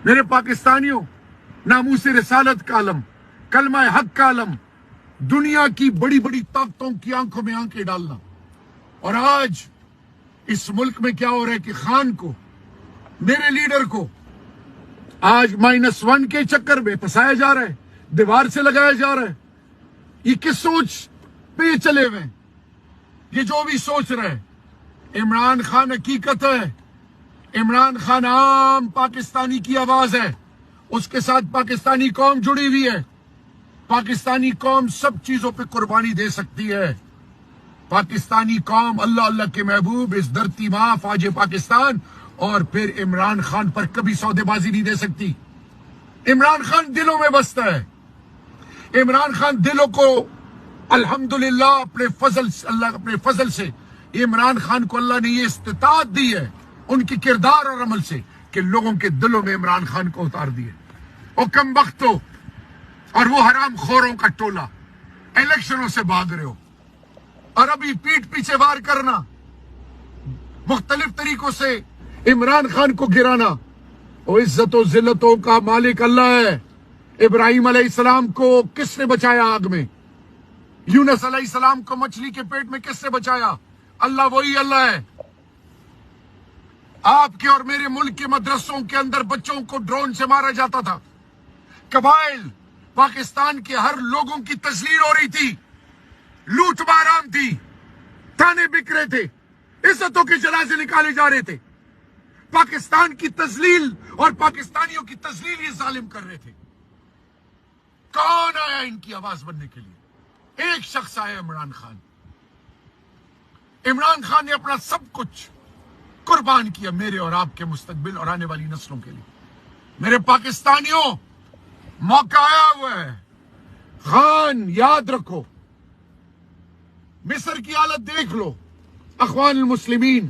میرے پاکستانیوں، ناموس رسالت کا علم، کلمہ حق کا علم، دنیا کی بڑی بڑی طاقتوں کی آنکھوں میں آنکھیں ڈالنا. اور آج اس ملک میں کیا ہو رہا ہے کہ خان کو، میرے لیڈر کو آج -1 کے چکر میں پھنسایا جا رہا ہے، دیوار سے لگایا جا رہا ہے. یہ کس سوچ پہ یہ چلے ہوئے ہیں؟ یہ جو بھی سوچ رہے ہیں، عمران خان حقیقت ہے، عمران خان عام پاکستانی کی آواز ہے، اس کے ساتھ پاکستانی قوم جڑی ہوئی ہے. پاکستانی قوم سب چیزوں پہ قربانی دے سکتی ہے. پاکستانی قوم اللہ اللہ کے محبوب، اس دھرتی ماں فوج پاکستان، اور پھر عمران خان پر کبھی سودے بازی نہیں دے سکتی. عمران خان دلوں میں بستا ہے. عمران خان دلوں کو الحمدللہ اپنے فضل سے عمران خان کو اللہ نے یہ استطاعت دی ہے ان کی کردار اور عمل سے کہ لوگوں کے دلوں میں عمران خان کو اتار دیے. او کم بختو اور وہ حرام خوروں کا ٹولہ الیکشنوں سے بھاگ رہے ہو، اور ابھی پیٹ پیچھے وار کرنا، مختلف طریقوں سے عمران خان کو گرانا. وہ عزت و ذلتوں کا مالک اللہ ہے. ابراہیم علیہ السلام کو کس نے بچایا آگ میں؟ یونس علیہ السلام کو مچھلی کے پیٹ میں کس نے بچایا؟ اللہ وہی اللہ ہے. آپ کے اور میرے ملک کے مدرسوں کے اندر بچوں کو ڈرون سے مارا جاتا تھا. قبائل پاکستان کے ہر لوگوں کی تذلیل ہو رہی تھی، لوٹ مارام تھی، تانے بک رہے تھے، عزتوں کے جنازے نکالے جا رہے تھے. پاکستان کی تذلیل اور پاکستانیوں کی تذلیل یہ ظالم کر رہے تھے. کون آیا ان کی آواز بننے کے لیے؟ ایک شخص آیا، عمران خان. عمران خان نے اپنا سب کچھ قربان کیا میرے اور آپ کے مستقبل اور آنے والی نسلوں کے لیے. میرے پاکستانیوں، موقع آیا ہوا ہے. خان یاد رکھو، مصر کی حالت دیکھ لو، اخوان المسلمین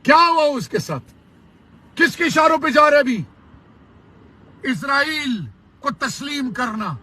کیا ہوا اس کے ساتھ، کس کے اشاروں پہ جا رہے ابھی؟ اسرائیل کو تسلیم کرنا.